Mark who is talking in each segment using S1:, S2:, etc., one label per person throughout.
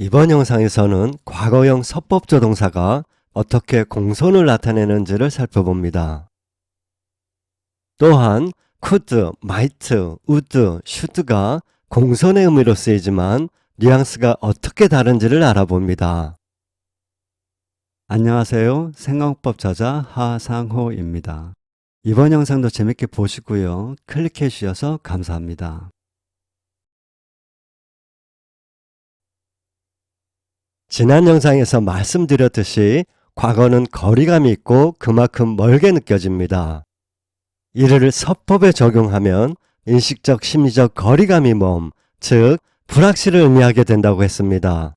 S1: 이번 영상에서는 과거형 서법조동사가 어떻게 공손을 나타내는지를 살펴봅니다. 또한 could, might, would, should가 공손의 의미로 쓰이지만 뉘앙스가 어떻게 다른지를 알아봅니다. 안녕하세요. 생강법 저자 하상호입니다. 이번 영상도 재밌게 보시고요. 클릭해 주셔서 감사합니다. 지난 영상에서 말씀드렸듯이 과거는 거리감이 있고 그만큼 멀게 느껴집니다. 이를 서법에 적용하면 인식적 심리적 거리감이 몸, 즉 불확실을 의미하게 된다고 했습니다.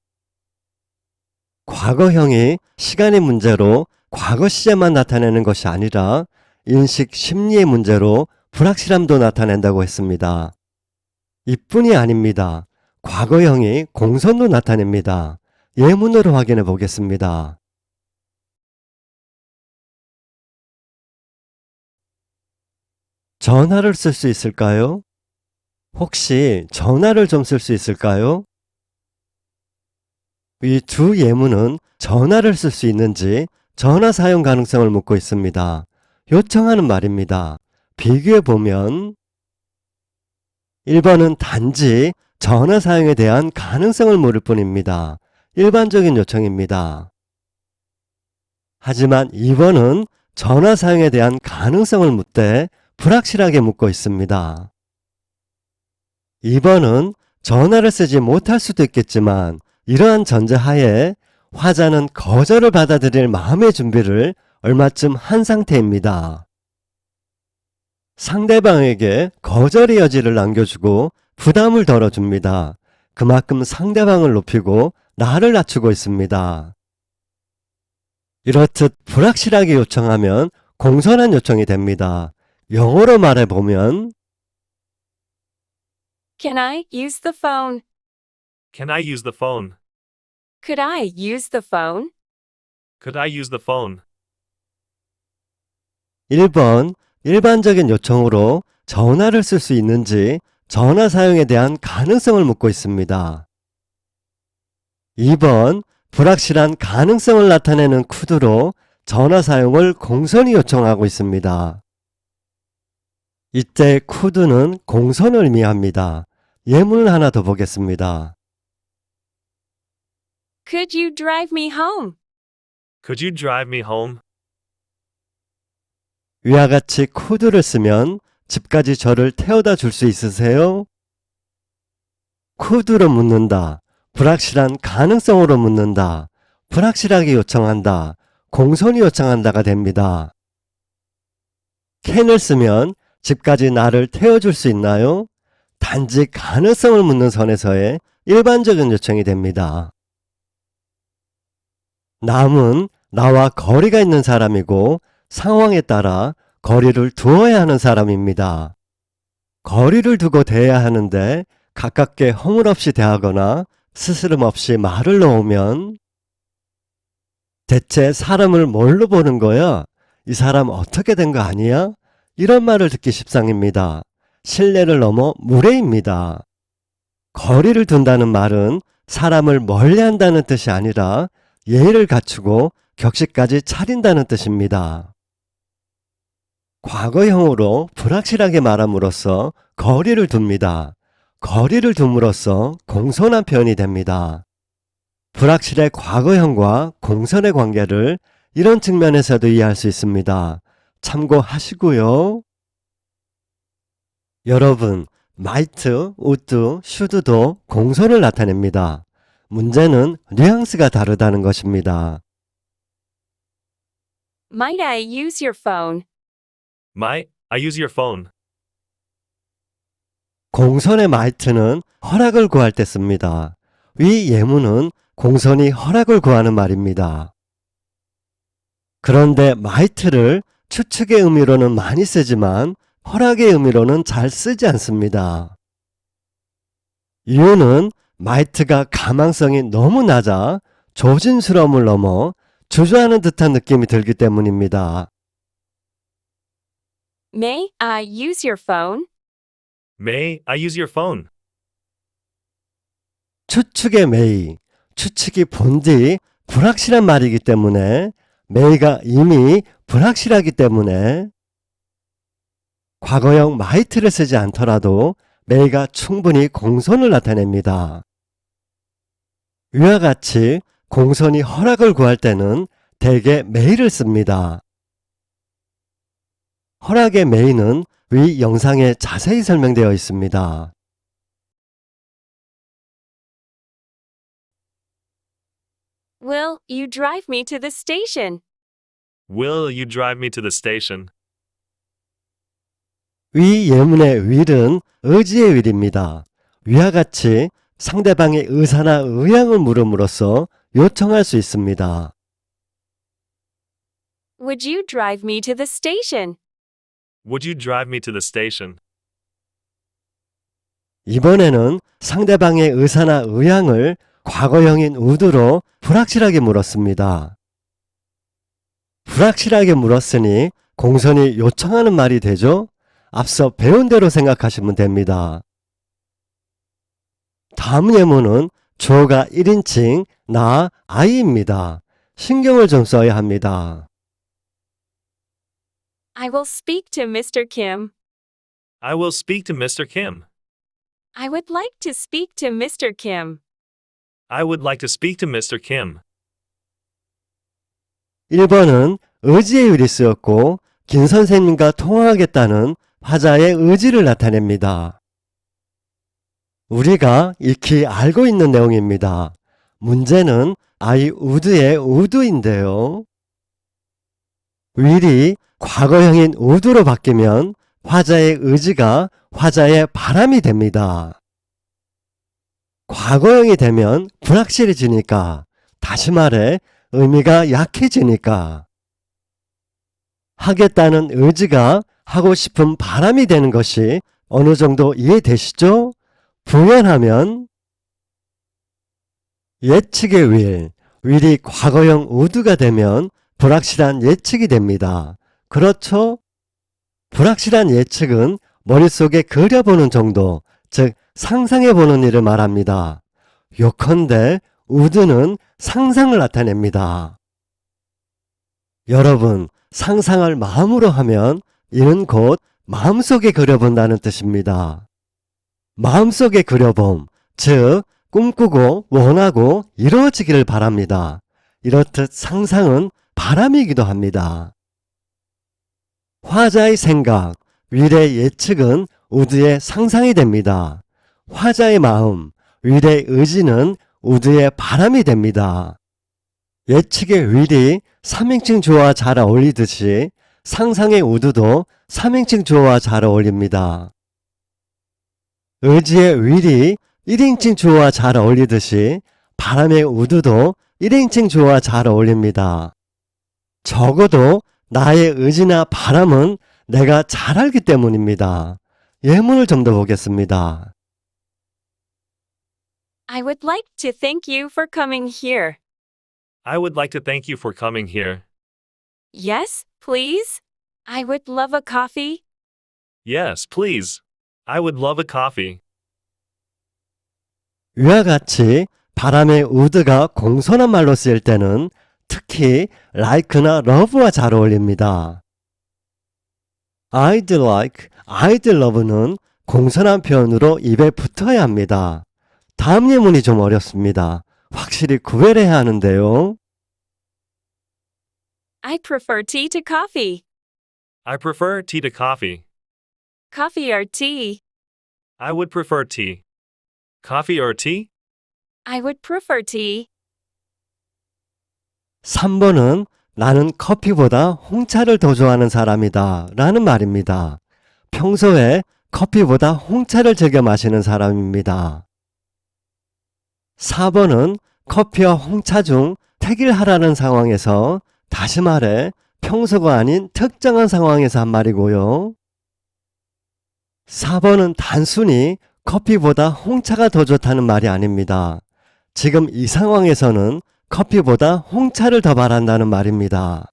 S1: 과거형이 시간의 문제로 과거 시제만 나타내는 것이 아니라 인식 심리의 문제로 불확실함도 나타낸다고 했습니다. 이뿐이 아닙니다. 과거형이 공손도 나타냅니다. 예문으로 확인해 보겠습니다. 전화를 쓸 수 있을까요? 혹시 전화를 좀 쓸 수 있을까요? 이 두 예문은 전화를 쓸 수 있는지 전화 사용 가능성을 묻고 있습니다. 요청하는 말입니다. 비교해 보면 1번은 단지 전화 사용에 대한 가능성을 물을 뿐입니다. 일반적인 요청입니다. 하지만 2번은 전화 사용에 대한 가능성을 묻되 불확실하게 묻고 있습니다. 2번은 전화를 쓰지 못할 수도 있겠지만 이러한 전제하에 화자는 거절을 받아들일 마음의 준비를 얼마쯤 한 상태입니다. 상대방에게 거절의 여지를 남겨주고 부담을 덜어줍니다. 그만큼 상대방을 높이고 나를 낮추고 있습니다. 이렇듯 불확실하게 요청하면 공손한 요청이 됩니다. 영어로 말해보면
S2: Can I use the phone?
S3: Can I use the phone?
S2: Could I use the phone?
S3: Could I use the phone?
S1: 1번 일반적인 요청으로 전화를 쓸 수 있는지 전화 사용에 대한 가능성을 묻고 있습니다. 2번 불확실한 가능성을 나타내는 could로 전화 사용을 공손히 요청하고 있습니다. 이때 could는 공손을 의미합니다. 예문을 하나 더 보겠습니다.
S2: Could you drive me home?
S3: Could you drive me home?
S1: 위와 같이 could를 쓰면 집까지 저를 태워다 줄 수 있으세요? could로 묻는다. 불확실한 가능성으로 묻는다. 불확실하게 요청한다. 공손히 요청한다가 됩니다. can을 쓰면 집까지 나를 태워줄 수 있나요? 단지 가능성을 묻는 선에서의 일반적인 요청이 됩니다. 남은 나와 거리가 있는 사람이고 상황에 따라 거리를 두어야 하는 사람입니다. 거리를 두고 대해야 하는데 가깝게 허물없이 대하거나 스스럼 없이 말을 넣으면 대체 사람을 뭘로 보는 거야? 이 사람 어떻게 된 거 아니야? 이런 말을 듣기 십상입니다. 신뢰를 넘어 무례입니다. 거리를 둔다는 말은 사람을 멀리한다는 뜻이 아니라 예의를 갖추고 격식까지 차린다는 뜻입니다. 과거형으로 불확실하게 말함으로써 거리를 둡니다. 거리를 둠으로써 공손한 표현이 됩니다. 불확실의 과거형과 공손의 관계를 이런 측면에서도 이해할 수 있습니다. 참고하시고요. 여러분, might, would, should도 공손을 나타냅니다. 문제는 뉘앙스가 다르다는 것입니다.
S2: Might I use your phone?
S3: Might I use your phone?
S1: 공손의 might는 허락을 구할 때 씁니다. 위 예문은 공손이 허락을 구하는 말입니다. 그런데 might를 추측의 의미로는 많이 쓰지만 허락의 의미로는 잘 쓰지 않습니다. 이유는 might가 가망성이 너무 낮아 조심스러움을 넘어 주저하는 듯한 느낌이 들기 때문입니다.
S2: May I use your phone?
S3: May I use your phone?
S1: 추측의 may, 추측이 본디 불확실한 말이기 때문에 may가 이미 불확실하기 때문에 과거형 might를 쓰지 않더라도 may가 충분히 공손을 나타냅니다. 위와 같이 공손히 허락을 구할 때는 대개 may를 씁니다. 허락의 may는 위 영상에 자세히 설명되어 있습니다.
S2: Will you drive me to the station?
S3: Will you drive me to the station?
S1: 위 예문의 will은 의지의 will입니다. 위와 같이 상대방의 의사나 의향을 물음으로써 요청할 수 있습니다.
S2: Would you drive me to the station?
S3: Would you drive me to the station?
S1: 이번에는 상대방의 의사나 의향을 과거형인 would로 불확실하게 물었습니다. 불확실하게 물었으니 공손히 요청하는 말이 되죠? 앞서 배운 대로 생각하시면 됩니다. 다음 예문은 주어가 1인칭 나, I입니다. 신경을 좀 써야 합니다.
S2: I will speak to Mr. Kim.
S3: I will speak to Mr. Kim.
S2: I would like to speak to Mr. Kim.
S3: I would like to speak to Mr. Kim.
S1: 1번은 의지의 will이 쓰였고 김 선생님과 통화하겠다는 화자의 의지를 나타냅니다. 우리가 익히 알고 있는 내용입니다. 문제는 I would의 would인데요. will이 과거형인 would로 바뀌면 화자의 의지가 화자의 바람이 됩니다. 과거형이 되면 불확실해지니까, 다시 말해 의미가 약해지니까 하겠다는 의지가 하고 싶은 바람이 되는 것이 어느 정도 이해되시죠? 부연하면 예측의 will이 과거형 would가 되면 불확실한 예측이 됩니다. 그렇죠? 불확실한 예측은 머릿속에 그려보는 정도, 즉 상상해보는 일을 말합니다. 요컨대 would는 상상을 나타냅니다. 여러분, 상상을 마음으로 하면 이는 곧 마음속에 그려본다는 뜻입니다. 마음속에 그려봄, 즉 꿈꾸고 원하고 이루어지기를 바랍니다. 이렇듯 상상은 바람이기도 합니다. 화자의 생각, will의 예측은 would의 상상이 됩니다. 화자의 마음, will의 의지는 would의 바람이 됩니다. 예측의 will이 3인칭 주어와 잘 어울리듯이 상상의 would도 3인칭 주어와 잘 어울립니다. 의지의 will이 1인칭 주어와 잘 어울리듯이 바람의 would도 1인칭 주어와 잘 어울립니다. 적어도 나의 의지나 바람은 내가 잘 알기 때문입니다. 예문을 좀 더 보겠습니다.
S2: I would like to thank you for coming here.
S3: I would like to thank you for coming here.
S2: Yes, please? I would love a coffee.
S3: Yes, please. I would love a coffee.
S1: 위와 같이 바람의 would가 공손한 말로 쓰일 때는 특히 like나 love와 잘 어울립니다. I'd like, I'd love는 공손한 표현으로 입에 붙어야 합니다. 다음 예문이 좀 어렵습니다. 확실히 구별해야 하는데요.
S2: I prefer tea to coffee.
S3: I prefer tea to coffee.
S2: Coffee or tea?
S3: I would prefer tea. Coffee or tea?
S2: I would prefer tea.
S1: 3번은 나는 커피보다 홍차를 더 좋아하는 사람이다 라는 말입니다. 평소에 커피보다 홍차를 즐겨 마시는 사람입니다. 4번은 커피와 홍차 중 택일하라는 상황에서, 다시 말해 평소가 아닌 특정한 상황에서 한 말이고요. 4번은 단순히 커피보다 홍차가 더 좋다는 말이 아닙니다. 지금 이 상황에서는 커피보다 홍차를 더 바란다는 말입니다.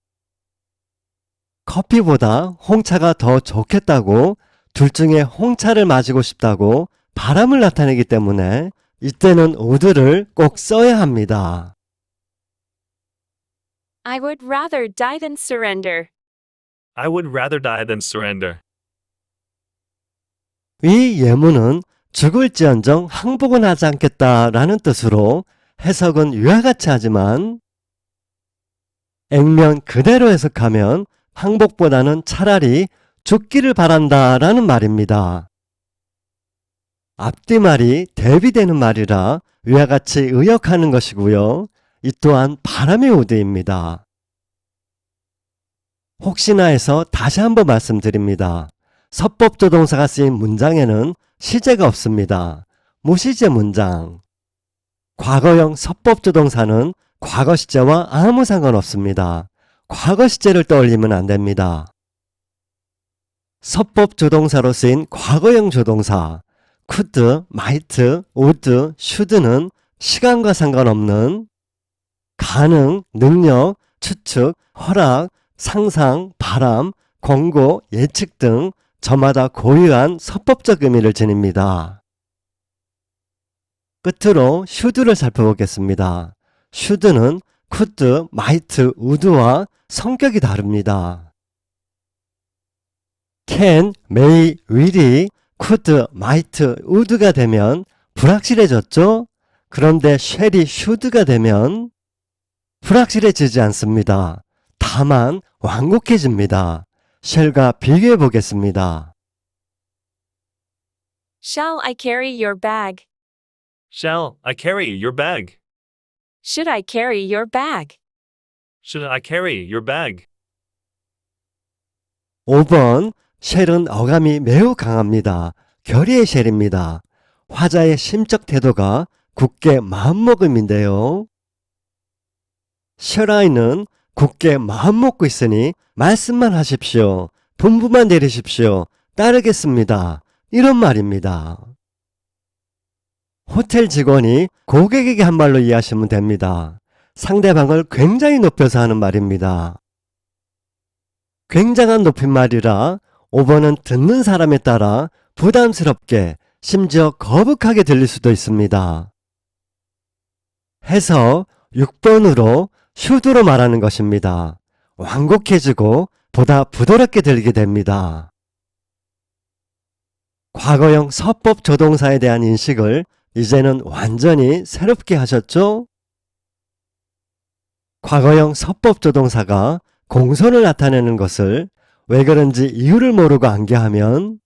S1: 커피보다 홍차가 더 좋겠다고, 둘 중에 홍차를 마시고 싶다고 바람을 나타내기 때문에 이때는 would를 꼭 써야 합니다.
S2: I would rather die than surrender.
S3: I would rather die than surrender.
S1: 이 예문은 죽을지언정 항복은 하지 않겠다라는 뜻으로 해석은 위와 같이 하지만 액면 그대로 해석하면 항복보다는 차라리 죽기를 바란다라는 말입니다. 앞뒤 말이 대비되는 말이라 위와 같이 의역하는 것이고요. 이 또한 바람의 우드입니다. 혹시나 해서 다시 한번 말씀드립니다. 서법조동사가 쓰인 문장에는 시제가 없습니다. 무시제 문장. 과거형 서법조동사는 과거 시제와 아무 상관없습니다. 과거 시제를 떠올리면 안 됩니다. 서법조동사로 쓰인 과거형 조동사 could, might, would, should는 시간과 상관없는 가능, 능력, 추측, 허락, 상상, 바람, 권고, 예측 등 저마다 고유한 서법적 의미를 지닙니다. 끝으로 should를 살펴보겠습니다. should는 could, might, would와 성격이 다릅니다. can, may, will이 could, might, would가 되면 불확실해졌죠? 그런데 shall이 should가 되면 불확실해지지 않습니다. 다만 완곡해집니다. shall과 비교해 보겠습니다.
S2: Shall I carry your bag?
S3: Shall I carry your bag?
S2: Should I carry your bag?
S3: Should I carry your bag?
S1: 5번 shall은 어감이 매우 강합니다. 결의의 shall입니다. 화자의 심적 태도가 굳게 마음먹음인데요. shall I는 굳게 마음먹고 있으니 말씀만 하십시오. 분부만 내리십시오. 따르겠습니다. 이런 말입니다. 호텔 직원이 고객에게 한 말로 이해하시면 됩니다. 상대방을 굉장히 높여서 하는 말입니다. 굉장한 높임말이라 5번은 듣는 사람에 따라 부담스럽게 심지어 거북하게 들릴 수도 있습니다. 해서 6번으로 should로 말하는 것입니다. 완곡해지고 보다 부드럽게 들리게 됩니다. 과거형 서법 조동사에 대한 인식을 이제는 완전히 새롭게 하셨죠? 과거형 서법 조동사가 공손을 나타내는 것을 왜 그런지 이유를 모르고 암기하면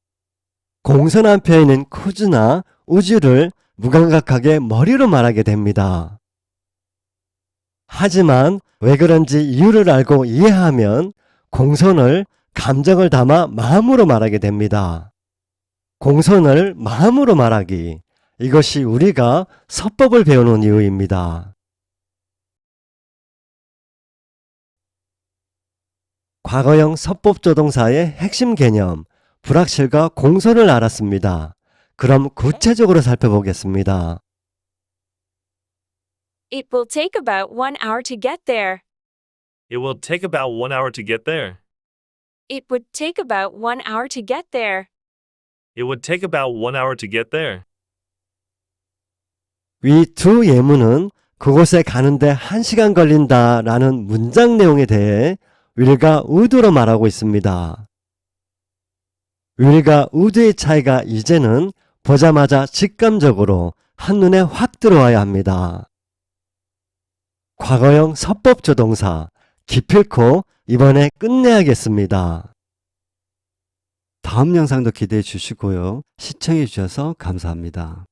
S1: 공손한 표현인 could나 would를 무감각하게 머리로 말하게 됩니다. 하지만 왜 그런지 이유를 알고 이해하면 공손을 감정을 담아 마음으로 말하게 됩니다. 공손을 마음으로 말하기. 이것이 우리가 서법을 배우는 이유입니다. 과거형 서법조동사의 핵심 개념, 불확실과 공손을 알았습니다. 그럼 구체적으로 살펴보겠습니다.
S2: It will take about 1 hour to get there.
S3: It will take about 1 hour to get there.
S2: It would take about 1 hour to get there.
S3: It would take about 1 hour to get there.
S1: 위 두 예문은 그곳에 가는데 1시간 걸린다 라는 문장 내용에 대해 will과 would로 말하고 있습니다. will과 would의 차이가 이제는 보자마자 직감적으로 한눈에 확 들어와야 합니다. 과거형 서법조동사 기필코 이번에 끝내야겠습니다. 다음 영상도 기대해 주시고요. 시청해 주셔서 감사합니다.